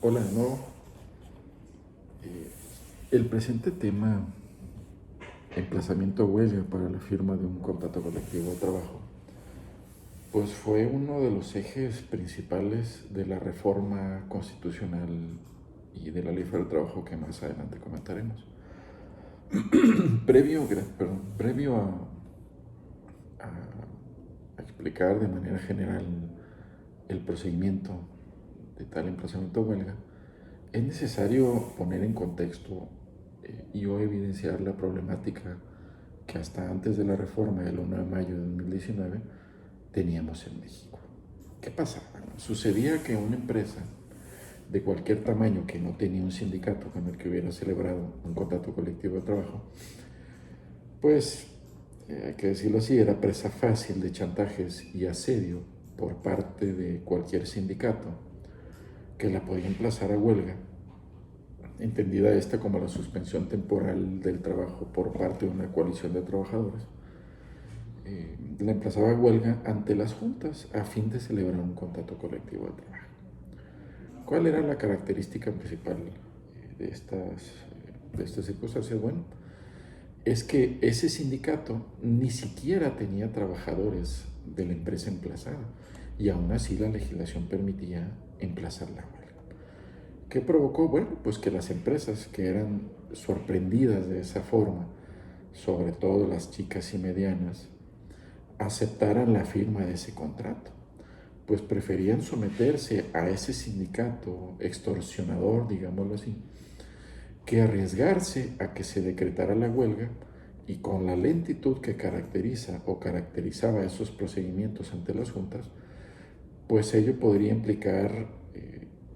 Hola de nuevo. El presente tema, emplazamiento a huelga para la firma de un contrato colectivo de trabajo, pues fue uno de los ejes principales de la reforma constitucional y de la ley federal del trabajo que más adelante comentaremos. Previo a explicar de manera general el procedimiento de tal emplazamiento a huelga, es necesario poner en contexto y o evidenciar la problemática que hasta antes de la reforma del 1 de mayo de 2019 teníamos en México. ¿Qué pasaba? Sucedía que una empresa de cualquier tamaño que no tenía un sindicato con el que hubiera celebrado un contrato colectivo de trabajo, pues, hay que decirlo así, era presa fácil de chantajes y asedio por parte de cualquier sindicato que la podía emplazar a huelga, entendida esta como la suspensión temporal del trabajo por parte de una coalición de trabajadores. La emplazaba a huelga ante las juntas a fin de celebrar un contrato colectivo de trabajo. ¿Cuál era la característica principal de estas circunstancias? Bueno, es que ese sindicato ni siquiera tenía trabajadores de la empresa emplazada y aún así la legislación permitía emplazar la huelga. ¿Qué provocó? Bueno, pues que las empresas que eran sorprendidas de esa forma, sobre todo las chicas y medianas, aceptaran la firma de ese contrato, pues preferían someterse a ese sindicato extorsionador, digámoslo así, que arriesgarse a que se decretara la huelga y con la lentitud que caracteriza o caracterizaba esos procedimientos ante las juntas, pues ello podría implicar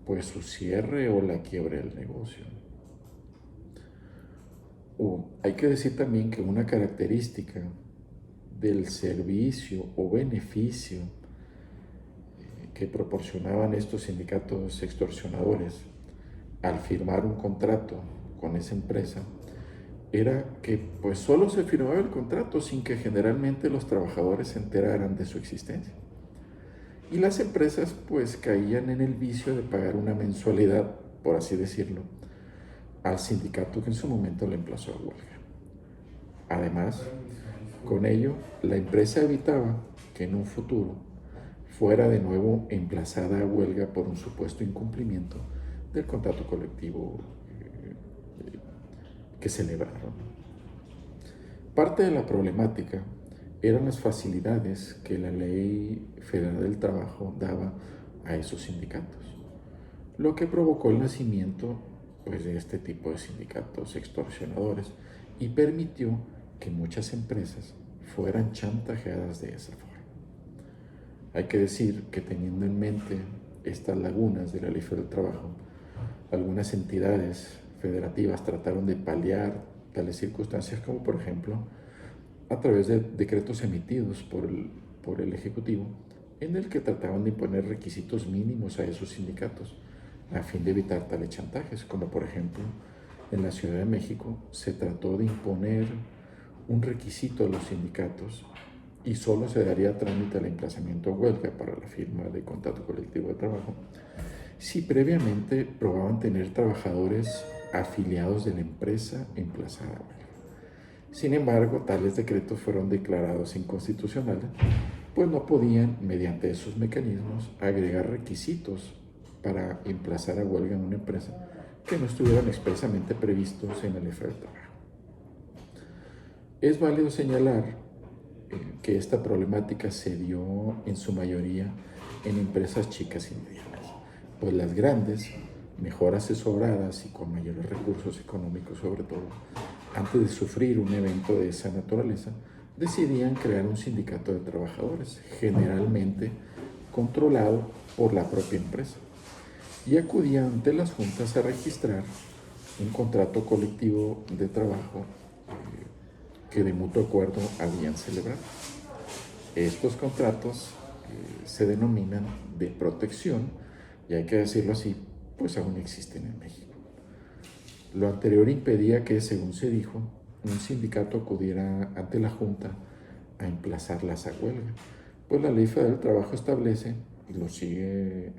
pues su cierre o la quiebra del negocio. Hay que decir también que una característica del servicio o beneficio que proporcionaban estos sindicatos extorsionadores al firmar un contrato con esa empresa era que pues solo se firmaba el contrato sin que generalmente los trabajadores se enteraran de su existencia. Y las empresas pues caían en el vicio de pagar una mensualidad, por así decirlo, al sindicato que en su momento le emplazó a huelga. Además, con ello, la empresa evitaba que en un futuro fuera de nuevo emplazada a huelga por un supuesto incumplimiento del contrato colectivo que celebraron. Parte de la problemática eran las facilidades que la Ley Federal del Trabajo daba a esos sindicatos, lo que provocó el nacimiento pues, de este tipo de sindicatos extorsionadores y permitió que muchas empresas fueran chantajeadas de esa forma. Hay que decir que teniendo en mente estas lagunas de la Ley Federal del Trabajo, algunas entidades federativas trataron de paliar tales circunstancias como por ejemplo a través de decretos emitidos por el Ejecutivo en el que trataban de imponer requisitos mínimos a esos sindicatos a fin de evitar tales chantajes, como por ejemplo en la Ciudad de México se trató de imponer un requisito a los sindicatos y solo se daría trámite al emplazamiento a huelga para la firma de contrato colectivo de trabajo si previamente probaban tener trabajadores afiliados de la empresa emplazada a huelga. Sin embargo, tales decretos fueron declarados inconstitucionales, pues no podían, mediante esos mecanismos, agregar requisitos para emplazar a huelga en una empresa que no estuvieran expresamente previstos en la ley federal del trabajo. Es válido señalar que esta problemática se dio en su mayoría en empresas chicas y medianas, pues las grandes, mejor asesoradas y con mayores recursos económicos sobre todo, antes de sufrir un evento de esa naturaleza, decidían crear un sindicato de trabajadores, generalmente controlado por la propia empresa, y acudían ante las juntas a registrar un contrato colectivo de trabajo que de mutuo acuerdo habían celebrado. Estos contratos se denominan de protección y hay que decirlo así, pues aún existen en México. Lo anterior impedía que, según se dijo, un sindicato acudiera ante la Junta a emplazarlas a huelga, pues la Ley Federal del Trabajo establece, y lo sigue,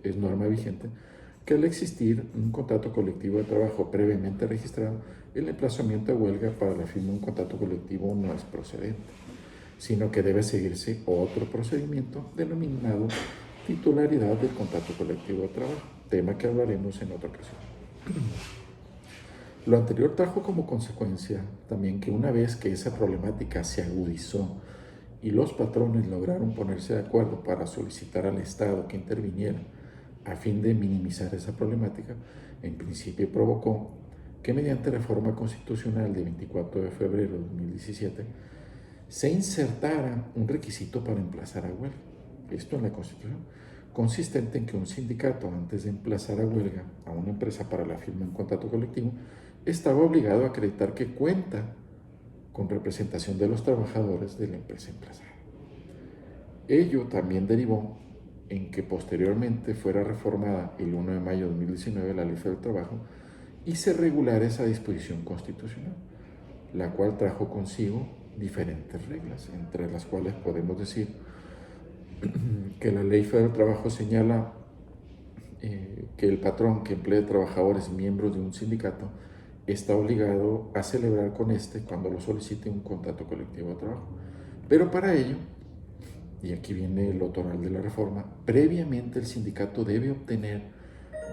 es norma vigente, que al existir un contrato colectivo de trabajo previamente registrado, el emplazamiento de huelga para la firma de un contrato colectivo no es procedente, sino que debe seguirse otro procedimiento denominado titularidad del contrato colectivo de trabajo, tema que hablaremos en otra ocasión. Lo anterior trajo como consecuencia también que una vez que esa problemática se agudizó y los patrones lograron ponerse de acuerdo para solicitar al Estado que interviniera a fin de minimizar esa problemática, en principio provocó que mediante reforma constitucional de 24 de febrero de 2017 se insertara un requisito para emplazar a huelga. Esto en la Constitución, consistente en que un sindicato, antes de emplazar a huelga a una empresa para la firma de un contrato colectivo, estaba obligado a acreditar que cuenta con representación de los trabajadores de la empresa emplazada. Ello también derivó en que posteriormente fuera reformada el 1 de mayo de 2019 la Ley Federal del Trabajo y se regulara esa disposición constitucional, la cual trajo consigo diferentes reglas, entre las cuales podemos decir que la Ley Federal del Trabajo señala que el patrón que emplee trabajadores miembros de un sindicato está obligado a celebrar con este, cuando lo solicite, un contrato colectivo de trabajo. Pero para ello, y aquí viene lo toral de la reforma, previamente el sindicato debe obtener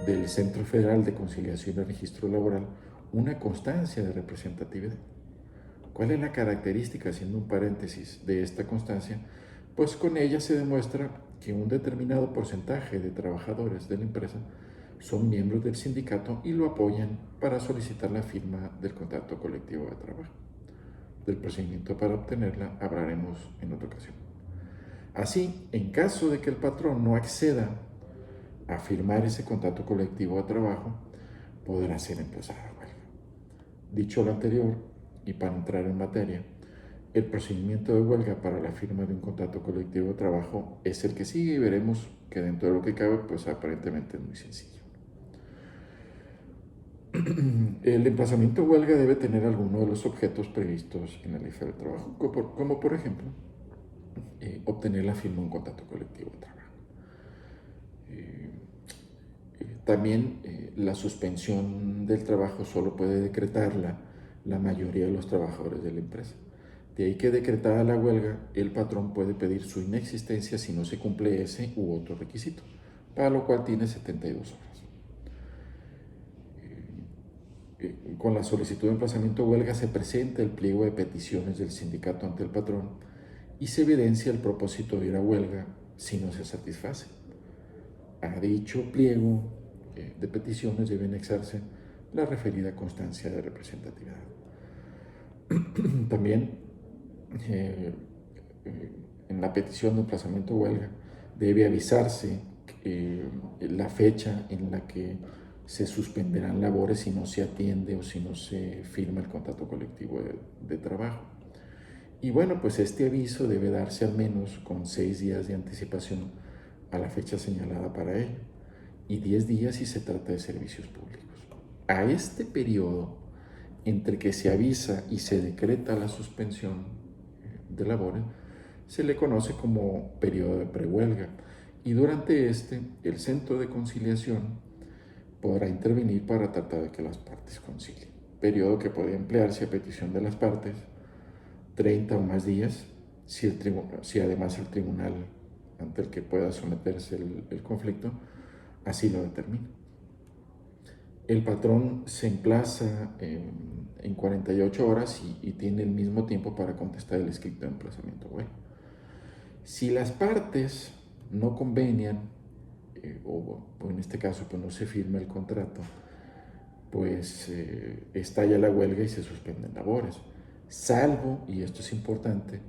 del Centro Federal de Conciliación y Registro Laboral una constancia de representatividad. ¿Cuál es la característica, haciendo un paréntesis, de esta constancia? Pues con ella se demuestra que un determinado porcentaje de trabajadores de la empresa son miembros del sindicato y lo apoyan para solicitar la firma del contrato colectivo de trabajo. Del procedimiento para obtenerla hablaremos en otra ocasión. Así, en caso de que el patrón no acceda a firmar ese contrato colectivo de trabajo, podrá ser emplazado a huelga. Dicho lo anterior, y para entrar en materia, el procedimiento de huelga para la firma de un contrato colectivo de trabajo es el que sigue y veremos que dentro de lo que cabe, pues aparentemente es muy sencillo. El emplazamiento de huelga debe tener alguno de los objetos previstos en la Ley Federal del Trabajo, como por ejemplo, obtener la firma de un contrato colectivo de trabajo. También la suspensión del trabajo solo puede decretarla la mayoría de los trabajadores de la empresa. De ahí que decretada la huelga, el patrón puede pedir su inexistencia si no se cumple ese u otro requisito, para lo cual tiene 72 horas. Con la solicitud de emplazamiento de huelga se presenta el pliego de peticiones del sindicato ante el patrón y se evidencia el propósito de ir a huelga si no se satisface. A dicho pliego de peticiones debe anexarse la referida constancia de representatividad. También en la petición de emplazamiento de huelga debe avisarse la fecha en la que se suspenderán labores si no se atiende o si no se firma el contrato colectivo de trabajo. Y bueno, pues este aviso debe darse al menos con 6 días de anticipación a la fecha señalada para ello y 10 días si se trata de servicios públicos. A este periodo entre que se avisa y se decreta la suspensión de labores se le conoce como periodo de prehuelga y durante este el Centro de Conciliación podrá intervenir para tratar de que las partes concilien, periodo que puede emplearse a petición de las partes 30 o más días si además el tribunal ante el que pueda someterse el conflicto así lo determina. El patrón se emplaza en 48 horas y tiene el mismo tiempo para contestar el escrito de emplazamiento. Bueno, si las partes no convenian, o en este caso pues no se firma el contrato, pues estalla la huelga y se suspenden labores, salvo, y esto es importante,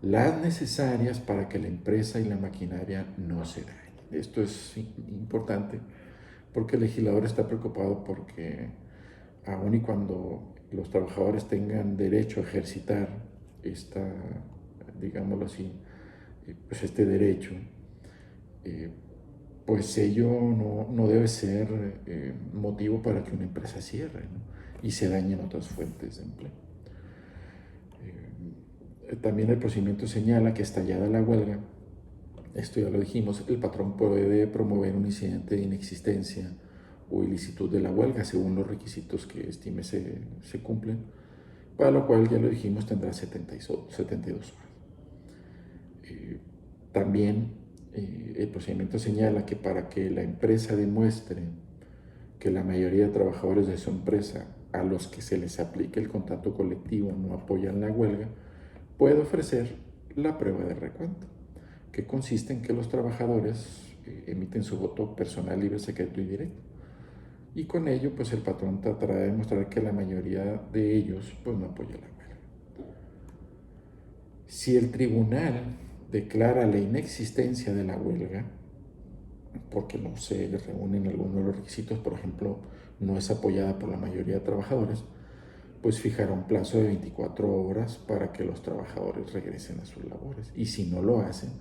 las necesarias para que la empresa y la maquinaria no se dañen. Esto es importante porque el legislador está preocupado porque aun y cuando los trabajadores tengan derecho a ejercitar digámoslo así, pues este derecho, pues ello no debe ser motivo para que una empresa cierre, ¿no? Y se dañen otras fuentes de empleo. También el procedimiento señala que estallada la huelga, esto ya lo dijimos, el patrón puede promover un incidente de inexistencia o ilicitud de la huelga según los requisitos que estime se cumplen, para lo cual, ya lo dijimos, tendrá 72 horas. También el procedimiento señala que para que la empresa demuestre que la mayoría de trabajadores de su empresa a los que se les aplique el contrato colectivo no apoyan la huelga, puede ofrecer la prueba de recuento, que consiste en que los trabajadores emiten su voto personal, libre, secreto y directo. Y con ello, pues el patrón tratará de demostrar que la mayoría de ellos pues no apoya la huelga. Si el tribunal declara la inexistencia de la huelga, porque no se reúnen algunos de los requisitos, por ejemplo, no es apoyada por la mayoría de trabajadores, pues fijará un plazo de 24 horas para que los trabajadores regresen a sus labores. Y si no lo hacen,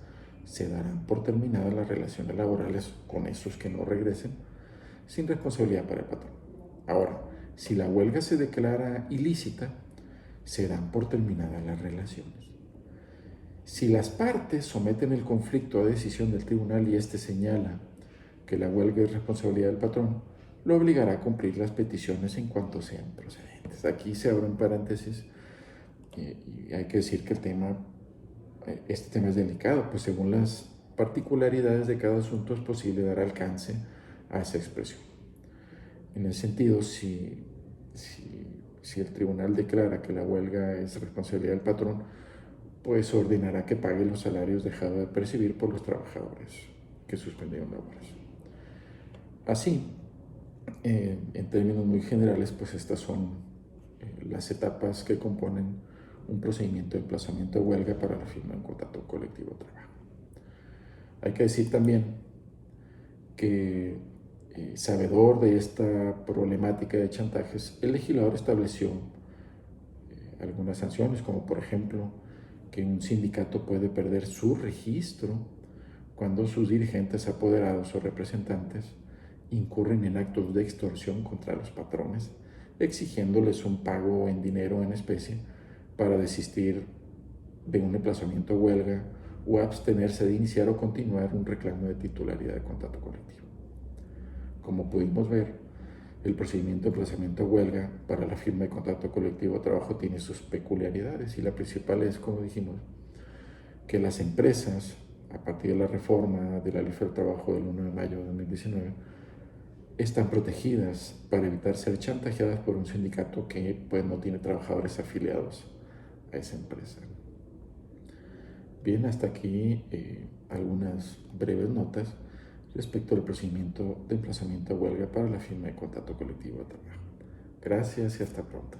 se darán por terminadas las relaciones laborales con esos que no regresen, sin responsabilidad para el patrón. Ahora, si la huelga se declara ilícita, se dan por terminadas las relaciones. Si las partes someten el conflicto a decisión del tribunal y éste señala que la huelga es responsabilidad del patrón, lo obligará a cumplir las peticiones en cuanto sean procedentes. Aquí se abre un paréntesis y hay que decir que este tema es delicado, pues según las particularidades de cada asunto es posible dar alcance a esa expresión. En ese sentido, si el tribunal declara que la huelga es responsabilidad del patrón, pues ordenará que pague los salarios dejados de percibir por los trabajadores que suspendieron labores. Así, en términos muy generales, pues estas son las etapas que componen un procedimiento de emplazamiento de huelga para la firma de un contrato colectivo de trabajo. Hay que decir también que, sabedor de esta problemática de chantajes, el legislador estableció algunas sanciones, como por ejemplo que un sindicato puede perder su registro cuando sus dirigentes, apoderados o representantes incurren en actos de extorsión contra los patrones, exigiéndoles un pago en dinero o en especie para desistir de un emplazamiento a huelga o abstenerse de iniciar o continuar un reclamo de titularidad de contrato colectivo. Como pudimos ver, el procedimiento de emplazamiento a huelga para la firma de contrato colectivo de trabajo tiene sus peculiaridades y la principal es, como dijimos, que las empresas, a partir de la reforma de la Ley del Trabajo del 1 de mayo de 2019, están protegidas para evitar ser chantajeadas por un sindicato que pues, no tiene trabajadores afiliados a esa empresa. Bien, hasta aquí algunas breves notas respecto al procedimiento de emplazamiento a huelga para la firma de contrato colectivo de trabajo. Gracias y hasta pronto.